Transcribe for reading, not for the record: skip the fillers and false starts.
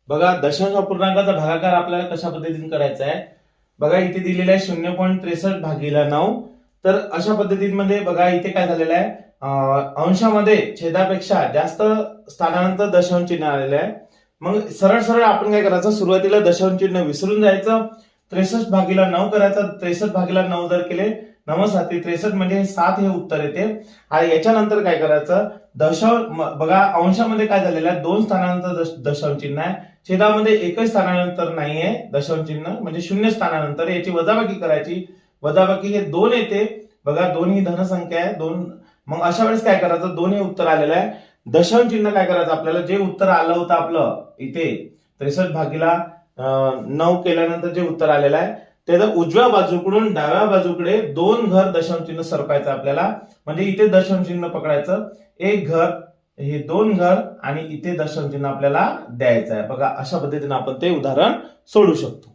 बघा दशांश अपूर्णांकाचा भागाकार आपल्याला कशा पद्धतीने करायचा आहे। बघा इथे दिलेलं आहे 0.63 भागीला 9। तर अशा पद्धतीमध्ये बघा इथे काय झालेलं आहे, अंशामध्ये छेदापेक्षा जास्त स्थानानंतर दशांश चिन्ह आलेलं आहे। मग सरळ सरळ आपण काय करायचं, सुरुवातीला दशांश चिन्ह विसरून जायचं, 63 भागीला 9 करायचं। 63 भागीला 9 जर केले 9 7 63 म्हणजे 7 हे उत्तर येते। आणि याच्यानंतर काय करायचं, बघा अंशामध्ये काय झालेलं आहे, 2 स्थानानंतर दशांश चिन्ह आहे, छेदामध्ये एकच स्थानानंतर नाहीये दशांश चिन्ह म्हणजे 0 स्थानानंतर, याची वजाबाकी करायची। वजाबाकी हे 2 येते, बघा 2 ही धनसंख्या आहे 2। मग अशा वेळेस काय करायचं, 2 हे उत्तर आलेलं आहे, दशांश चिन्ह काय करायचं, आपल्याला जे उत्तर आलं होतं आपलं इथे 63 भागीला 9 केल्यानंतर जे उत्तर आलेलं आहे त्याचं उजव्या बाजूकडून डाव्या बाजूकडे 2 घर दशांश चिन्ह सरकायचं आपल्याला। म्हणजे इथे दशांश चिन्ह पकडायचं, एक घर, हे 2 घर आणि इथे दशांश चिन्ह आपल्याला द्यायचं आहे। बघा अशा पद्धतीने आपण ते उदाहरण सोडू शकतो।